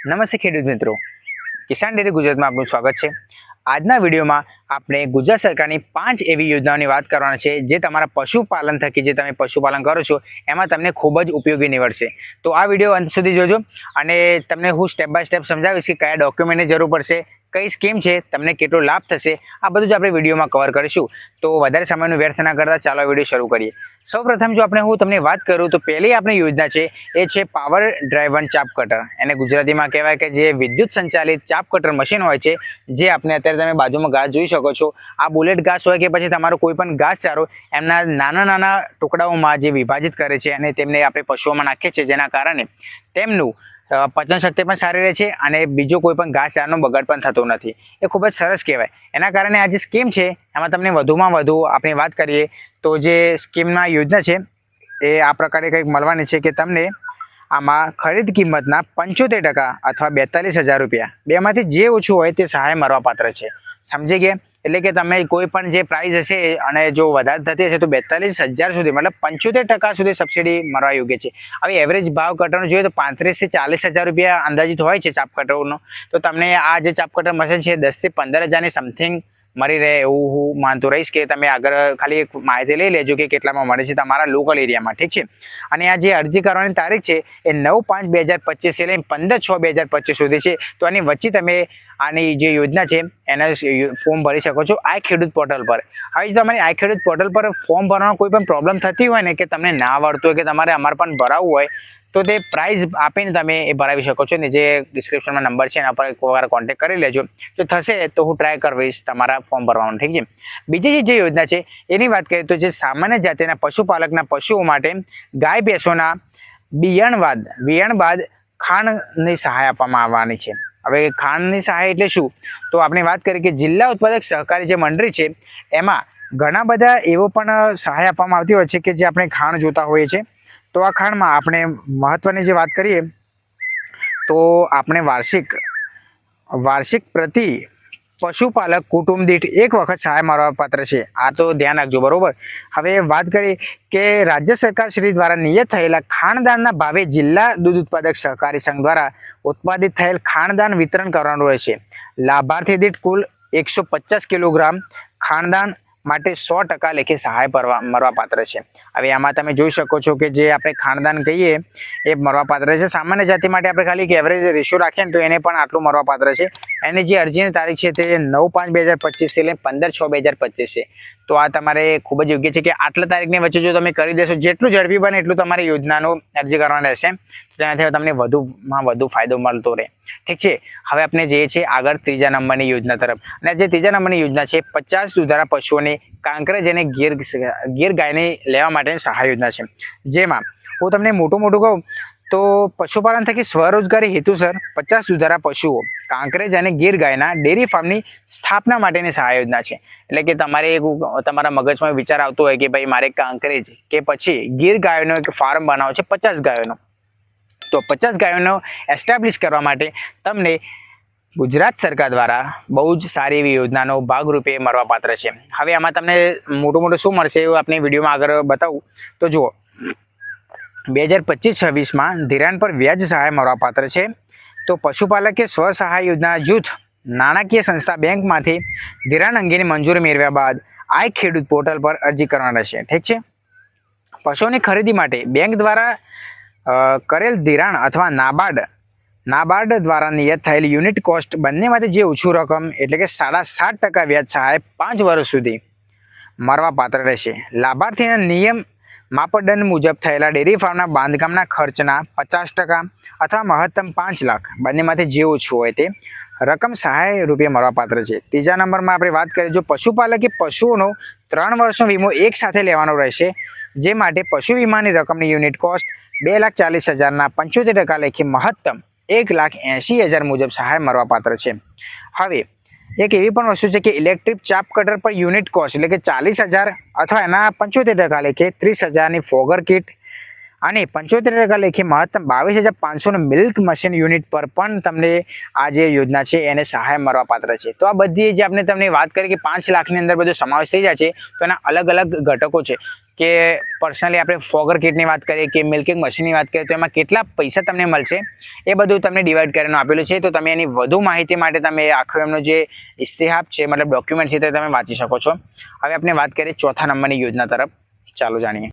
નમસ્તે ખેડૂત મિત્રો, કિસાન ડેરી ગુજરાતમાં આપનું સ્વાગત છે। આજના વિડીયોમાં આપણે ગુજરાત સરકારની 5 એવી યોજનાઓની વાત કરવાની છે જે તમારા પશુપાલન થકી જે તમે પશુપાલન કરો છો એમાં તમને ખૂબ જ ઉપયોગી નીવડશે। તો આ વિડીયો અંત સુધી જોજો અને તમને હું સ્ટેપ બાય સ્ટેપ સમજાવીશ કે કયા ડોક્યુમેન્ટની જરૂર પડશે, કઈ સ્કીમ છે, તમને કેટલો લાભ થશે, આ બધું જ આપણે વિડીયોમાં કવર કરીશું। તો વધારે સમયનું વ્યર્થ ના કરતા ચાલો વિડીયો શરૂ કરીએ। સૌપ્રથમ જો હું તમને વાત કરું તો પહેલી આપણી યોજના છે એ છે પાવર ડ્રાઈવન ચાપ કટર। એને ગુજરાતીમાં કહેવાય કે જે વિદ્યુત સંચાલિત ચાપ કટર મશીન હોય છે, જે આપણે અત્યારે તમે બાજુમાં ઘાસ જોઈ શકો છો। આ બુલેટ ઘાસ હોય કે પછી તમારો કોઈ પણ ઘાસ ચારો એમના નાના નાના ટુકડાઓમાં જે વિભાજિત કરે છે અને તેમને આપણે પશુઓમાં નાખીએ છીએ, જેના કારણે તેમનું પચન શક્તિ પણ સારી રહે છે અને બીજો કોઈ પણ ઘાસચારાનો બગાડ પણ થતો નથી। એ ખૂબ જ સરસ કહેવાય। એના કારણે આ જે સ્કીમ છે એમાં તમને વધુમાં વધુ આપણે વાત કરીએ તો જે સ્કીમના યોજના છે એ આ પ્રકારે કંઈક મળવાની છે કે તમને આમાં ખરીદ કિંમતના 75% અથવા 42,000 રૂપિયા બેમાંથી જે ઓછું હોય તે સહાય મળવાપાત્ર છે। સમજી ગયા? એટલે કે તમે કોઈ પણ જે પ્રાઇસ હશે અને જો વધારે થતી હશે તો 42,000 સુધી, મતલબ 75% સુધી સબસિડી મળવા યોગ્ય છે। હવે એવરેજ ભાવ કટરનો જોઈએ તો 35,000 થી 40,000 રૂપિયા અંદાજિત હોય છે ચાપ કટરનો। તો તમને આ જે ચાપ કટર મશીન છે 10,000 થી 15,000 ની સમથિંગ મળી રહે એવું હું માનતો રહીશ કે તમે આગળ ખાલી એક માહિતી લઈ લેજો કે કેટલામાં મળે છે તમારા લોકલ એરિયામાં, ઠીક છે। અને આ જે અરજી કરવાની તારીખ છે એ 9/5/2025 થી લઈને 15/6/2025 સુધી છે। તો આની વચ્ચે તમે આની જે યોજના છે એના ફોર્મ ભરી શકો છો આ ખેડૂત પોર્ટલ પર। હવે જો તમારી આ ખેડૂત પોર્ટલ પર ફોર્મ ભરવામાં કોઈ પણ પ્રોબ્લેમ થતી હોય ને કે તમને ના આવડતું હોય કે તમારે અમારે પણ ભરાવવું હોય તો તે પ્રાઇઝ આપીને તમે એ ભરાવી શકો છો। ને જે ડિસ્ક્રિપ્શનમાં નંબર છે એના પર એક વાર કોન્ટેક્ટ કરી લેજો। જો થશે તો હું ટ્રાય કરીશ તમારા ફોર્મ ભરવાનું, ઠીક છે। બીજી જે યોજના છે એની વાત કરીએ તો જે સામાન્ય જાતિના પશુપાલકના પશુઓ માટે ગાય ભેંસોના વિયાણ બાદ ખાંડની સહાય આપવામાં આવવાની છે। હવે ખાંડની સહાય એટલે શું? તો આપણે વાત કરીએ કે જિલ્લા ઉત્પાદક સહકારી જે મંડળી છે એમાં ઘણા બધા એવો પણ સહાય આપવામાં આવતી હોય છે કે જે આપણે ખાંડ જોતા હોઈએ છીએ। તો આ ખાંડમાં આપણે મહત્વની જે વાત કરીએ તો આપણે વાર્ષિક પ્રતિ પશુપાલક કુટુંબ દીઠ એક વખત સહાય મળવાપાત્ર છે। આ તો ધ્યાન રાખજો, બરોબર। હવે વાત કરીએ કે રાજ્ય સરકાર શ્રી દ્વારા નિયત થયેલા ખાણદાનના ભાવે જિલ્લા દૂધ ઉત્પાદક સહકારી સંઘ દ્વારા ઉત્પાદિત થયેલ ખાણદાન વિતરણ કરવાનું રહેશે। લાભાર્થી દીઠ કુલ 150 કિલોગ્રામ ખાણદાન માટે 100% લેખે સહાય મળવાપાત્ર છે। હવે આમાં તમે જોઈ શકો છો કે જે આપણે ખાણદાન કહીએ એ મળવાપાત્ર છે। સામાન્ય જાતિ માટે આપણે ખાલી એવરેજ રેશિયો રાખીએ ને તો એને પણ આટલું મળવાપાત્ર છે। એની જે અરજીની તારીખ છે તે 9/5/2025 થી લઈને 15/6/2025 છે। તો આ તમારે ખૂબ જ યોગ્ય છે કે આટલા તારીખની વચ્ચે જો તમે કરી દેશો, જેટલું ઝડપી બને એટલું તમારી યોજનાનું અરજી કરવાની રહેશે, તેનાથી તમને વધુમાં વધુ ફાયદો મળતો રહે, ઠીક છે। હવે આપણે જઈએ છીએ આગળ ત્રીજા નંબરની યોજના તરફ। અને જે ત્રીજા નંબરની યોજના છે 50 દુધાળા પશુઓની કાંકરેજ અને ગીર ગાયને લેવા માટેની સહાય યોજના છે। જેમાં હું તમને મોટું કહું તો પશુપાલન થકી સ્વરોજગારી હેતુસર 50 દુધાળા પશુઓ કાંકરેજ અને ગીર ગાયના ડેરી ફાર્મની સ્થાપના માટેની સહાય યોજના છે। એટલે કે તમારા મગજમાં વિચાર આવતો હોય કે ભાઈ મારે કાંકરેજ કે પછી ગીર ગાયોનો એક ફાર્મ બનાવો છે 50 ગાયોનો, તો 50 ગાયોનો એસ્ટાબ્લિશ કરવા માટે તમને ગુજરાત સરકાર દ્વારા બહુ જ સારી એવી યોજનાનો ભાગરૂપે મળવાપાત્ર છે। હવે આમાં તમને મોટું શું મળશે એવું આપણે વિડીયોમાં આગળ બતાવું તો જુઓ, 2025-26માં ધિરાણ પર વ્યાજ સહાય મળવાપાત્ર છે। તો પશુપાલકે સ્વસહાય યોજના જૂથ નાણાકીય સંસ્થા બેંકમાંથી ધિરાણ અંગેની મંજૂરી મેળવ્યા બાદ આ ખેડૂત પોર્ટલ પર અરજી કરવાની રહેશે, ઠીક છે। પશુઓની ખરીદી માટે બેંક દ્વારા કરેલ ધિરાણ અથવા નાબાર્ડ દ્વારા નિયત થયેલ યુનિટ કોસ્ટ બંનેમાંથી જે ઓછું રકમ એટલે કે 7.5% વ્યાજ સહાય 5 વર્ષ સુધી મળવાપાત્ર રહેશે। લાભાર્થીના નિયમ માપદંડ મુજબ થયેલા ડેરી ફાર્મના બાંધકામના ખર્ચના 50% અથવા મહત્તમ 5 લાખ બંનેમાંથી જે ઓછું હોય તે રકમ સહાય રૂપે મળવાપાત્ર છે। ત્રીજા નંબરમાં આપણે વાત કરીએ જો પશુપાલકે પશુઓનો 3 વર્ષનો વીમો એક સાથે લેવાનો રહેશે, જે માટે પશુ વીમાની રકમની યુનિટ કોસ્ટ 2,40,000ના 75% લેખે મહત્તમ 1,80,000 મુજબ સહાય મળવાપાત્ર છે। હવે એક એવી પણ વસ્તુ છે કે ઇલેક્ટ્રિક ચાપ કટર પર યુનિટ કોસ્ટ એટલે કે 40,000 અથવા એના 75% લેખે 30,000ની ફોગર કિટ અને 75% લેખે મહત્તમ 22,500 મિલ્ક મશીન યુનિટ પર પણ તમને આ જે યોજના છે એને સહાય મળવાપાત્ર છે। તો આ બધી જે આપણે તમને વાત કરી કે 5 લાખની અંદર બધો સમાવેશ થઈ જાય છે, તો એના અલગ અલગ ઘટકો છે। કે પર્સનલી આપણે ફોગર કિટની વાત કરીએ કે મિલ્કિંગ મશીનની વાત કરીએ તો એમાં કેટલા પૈસા તમને મળશે એ બધું તમને ડિવાઈડ કરીને આપેલું છે. તો તમે એની વધુ માહિતી માટે તમે આખો એમનો જે ઇસ્તિહાબ છે મતલબ ડોક્યુમેન્ટ છે તે તમે વાંચી શકો છો. હવે આપણે વાત કરીએ ચોથા નંબરની યોજના તરફ. ચાલો જાણીએ.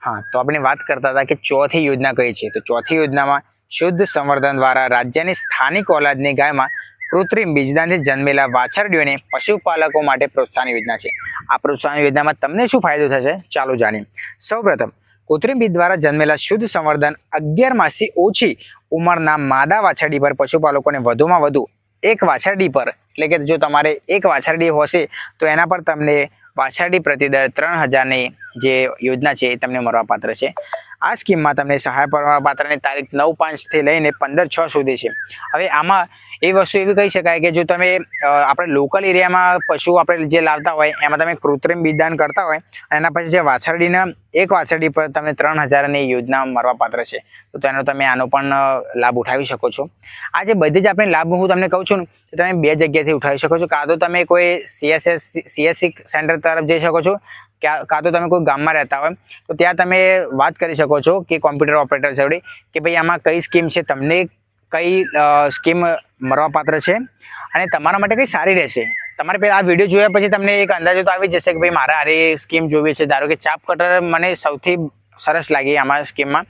હા, તો આપણે વાત કરતા હતા કે ચોથી યોજના કઈ છે. તો ચોથી યોજનામાં શુદ્ધ સંવર્ધન દ્વારા રાજ્યની સ્થાનિક ઓલાદની ગાયમાં કૃત્રિમ બીજદાનથી જન્મેલા વાછરડીઓને પશુપાલકો માટે પ્રોત્સાહન યોજના છે. આ પ્રોત્સાહન યોજનામાં તમને શું ફાયદો થશે ચાલો જાણીએ. સૌપ્રથમ કૃત્રિમ બીજ દ્વારા જન્મેલા શુદ્ધ સંવર્ધન 11 માસથી ઓછી ઉંમરના માદા વાછરડી પર પશુપાલકોને વધુમાં વધુ એક વાછરડી પર, એટલે કે જો તમારે એક વાછરડી હશે તો એના પર તમને વાછરડી પ્રતિ દર 3000ની જે યોજના છે એ તમને મળવાપાત્ર છે. આ સ્કીમમાં તમને સહાય મળવાપાત્રની તારીખ 9/5 થી લઈને 15/6 સુધી છે. હવે આમાં એ વસ્તુ એવી કહી શકાય કે જો તમે આપણે લોકલ એરિયામાં પશુ આપણે જે લાવતા હોય એમાં તમે કૃત્રિમ બીજદાન કરતા હોય અને એના પછી જે વાછરડીના એક વાછરડી પર તમને 3000ની યોજના મળવાપાત્ર છે. તો તેનો તમે આનો પણ લાભ ઉઠાવી શકો છો. આ જે બધી જ આપણે લાભ હું તમને કહું છું ને તમે બે જગ્યાએથી ઉઠાવી શકો છો. કાં તો તમે કોઈ CSC સેન્ટર તરફ જઈ શકો છો, કાં તો તમે કોઈ ગામમાં રહેતા હોય તો ત્યાં તમે વાત કરી શકો છો કે કોમ્પ્યુટર ઓપરેટર જોડે કે ભાઈ આમાં કઈ સ્કીમ છે, તમને કઈ સ્કીમ મળવાપાત્ર છે અને તમારા માટે કઈ સારી રહેશે. તમારે પહેલાં આ વિડીયો જોયા પછી તમને એક અંદાજો તો આવી જશે કે ભાઈ મારે આરી સ્કીમ જોવી છે. ધારો કે ચાપ કટર મને સૌથી સરસ લાગી આમાં સ્કીમમાં.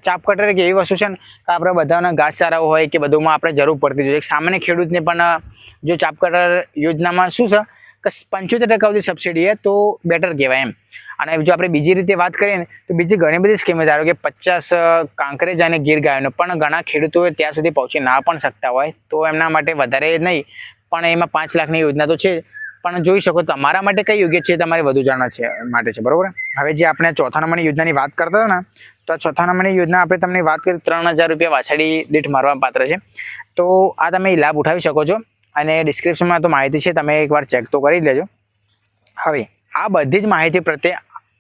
ચાપ કટર એક એવી વસ્તુ છે ને કે આપણે બધાના ઘાસચારાઓ હોય કે બધુંમાં આપણે જરૂર પડતી હોય. એક સામાન્ય ખેડૂતને પણ જો ચાપ કટર યોજનામાં શું છે કે 75% સુધી સબસિડી છે તો બેટર કહેવાય એમ. અને જો આપણે બીજી રીતે વાત કરીએ ને તો બીજી ઘણી બધી સ્કીમો, ધારો કે 50 કાંકરેજ અને ગીર ગાયોનો પણ ઘણા ખેડૂતો ત્યાં સુધી પહોંચી ના પણ શકતા હોય તો એમના માટે વધારે નહીં પણ એમાં 5 લાખની યોજના તો છે. પણ જોઈ શકો તમારા માટે કઈ યોગ્ય છે તમારે વધુ જાણવા છે માટે છે, બરોબર. હવે જે આપણે ચોથા નંબરની યોજનાની વાત કરતા હતા ને તો આ ચોથા નંબરની યોજના આપણે તમને વાત કરી 3000 રૂપિયા વાછરડી દીઠ મળવાપાત્ર છે. તો આ તમે લાભ ઉઠાવી શકો છો અને ડિસ્ક્રિપ્શનમાં તો માહિતી છે, તમે એકવાર ચેક તો કરી લેજો. હવે આ બધી જ માહિતી પ્રત્યે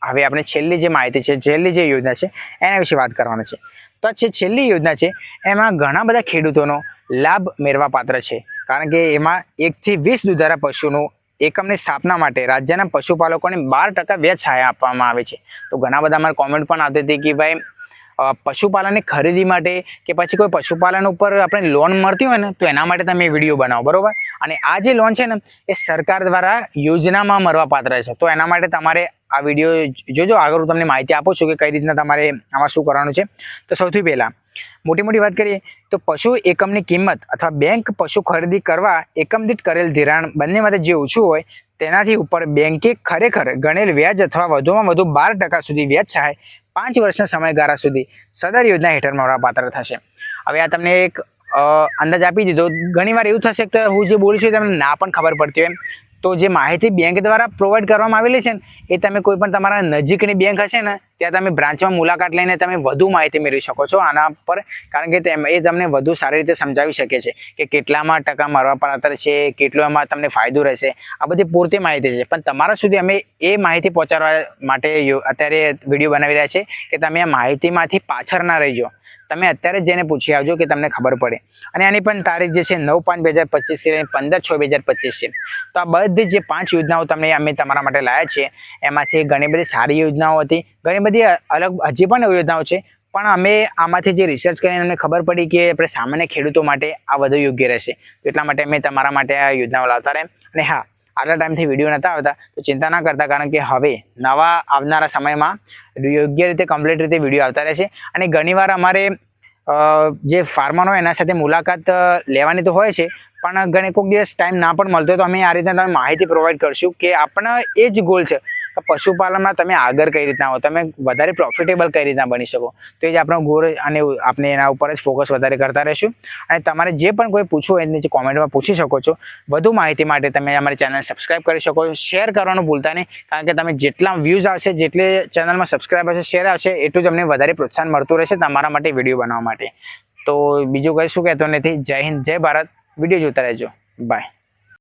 હવે આપણે છેલ્લી જે માહિતી છે, છેલ્લી જે યોજના છે એના વિશે વાત કરવાની છે. તો આ જે છેલ્લી યોજના છે એમાં ઘણા બધા ખેડૂતોનો લાભ મેળવાપાત્ર છે, કારણ કે એમાં 1 થી 20 દુધાળા પશુનું એકમની સ્થાપના માટે રાજ્યના પશુપાલકોને 12% વ્યાજ સહાય આપવામાં આવે છે. તો ઘણા બધા અમારે કોમેન્ટ પણ આવતી હતી કે ભાઈ પશુપાલનની ખરીદી માટે કે પછી કોઈ પશુપાલન ઉપર આપણે લોન મળતી હોય ને તો એના માટે તમે વિડીયો બનાવો, બરોબર. અને આ જે લોન છે ને એ સરકાર દ્વારા યોજનામાં મળવાપાત્ર છે. તો એના માટે તમારે આ વિડીયો જોજો. આગળ હું તમને માહિતી આપું છું કે કઈ રીતના તમારે આમાં શું કરવાનું છે. તો સૌથી પહેલાં મોટી વાત કરીએ તો પશુ એકમની કિંમત અથવા બેંક પશુ ખરીદી કરવા એકમ દીઠ કરેલ ધિરાણ બંનેમાંથી જે ઓછું હોય તેનાથી ઉપર બેંકે ખરેખર ગણેલ વ્યાજ અથવા વધુમાં વધુ 12% સુધી વ્યાજ સહાય 5 વર્ષના સમયગાળા સુધી સદર યોજના હેઠળ મળવાપાત્ર થશે. હવે આ તમને એક અંદાજ આપી દીધો. ઘણીવાર એવું થશે કે હું જે બોલું છું તમને ના પણ ખબર પડતી હોય. તો જે માહિતી બેંક દ્વારા પ્રોવાઈડ કરવામાં આવેલી છે ને એ તમે કોઈ પણ તમારા નજીકની બેંક હશે ને ત્યાં તમે બ્રાન્ચમાં મુલાકાત લઈને તમે વધુ માહિતી મેળવી શકો છો આના પર, કારણ કે એ તમને વધુ સારી રીતે સમજાવી શકે છે કે કેટલામાં ટકા મળવાપાત્ર છે, કેટલો એમાં તમને ફાયદો રહેશે. આ બધી પૂરતી માહિતી છે, પણ તમારા સુધી અમે એ માહિતી પહોંચાડવા માટે અત્યારે વિડીયો બનાવી રહ્યા છે કે તમે આ માહિતીમાંથી પાછળ ના રહીજો. તમે અત્યારે જ જઈને પૂછી આવજો કે તમને ખબર પડે. અને આની પણ તારીખ જે છે 9/5/2025 થી 15/6/2025 છે. તો આ બધી જે 5 યોજનાઓ તમને અમે તમારા માટે લાવ્યા છે એમાંથી ઘણી બધી સારી યોજનાઓ હતી, ઘણી બધી અલગ હજી પણ યોજનાઓ છે, પણ અમે આમાંથી જે રિસર્ચ કરીને અમને ખબર પડી કે આપણે સામાન્ય ખેડૂતો માટે આ વધુ યોગ્ય રહેશે. તો એટલા માટે અમે તમારા માટે આ યોજનાઓ લાવતા રહે. અને હા, આટલા ટાઈમથી વિડીયો નહોતા આવતા તો ચિંતા ના કરતા, કારણ કે હવે નવા આવનારા સમયમાં યોગ્ય રીતે કમ્પ્લીટ રીતે વિડીયો આવતા રહેશે. અને ઘણીવાર અમારે જે ફાર્મર હોય એના સાથે મુલાકાત લેવાની તો હોય છે, પણ ઘણી કોઈક દિવસ ટાઈમ ના પણ મળતો હોય તો અમે આ રીતના તમે માહિતી પ્રોવાઈડ કરશું કે આપણા એ જ ગોલ છે કે પશુપાલનમાં તમે આગળ કઈ રીતના હો, તમે વધારે પ્રોફિટેબલ કઈ રીતના બની શકો. તો એ જ આપણો ગોલ અને આપણે એના ઉપર જ ફોકસ વધારે કરતા રહીશું. અને તમારે જે પણ કોઈ પૂછવું હોય એને કોમેન્ટમાં પૂછી શકો છો. વધુ માહિતી માટે તમે અમારી ચેનલ સબસ્ક્રાઈબ કરી શકો છો. શેર કરવાનું ભૂલતા નહીં, કારણ કે તમે જેટલા વ્યૂઝ આવશે, જેટલી ચેનલમાં સબસ્ક્રાઈબ આવશે, શેર આવશે, એટલું જ અમને વધારે પ્રોત્સાહન મળતું રહેશે તમારા માટે વિડીયો બનાવવા માટે. તો બીજું કંઈ શું કહેતો નથી. જય હિન્દ, જય ભારત. વિડીયો જોતા રહેજો. બાય.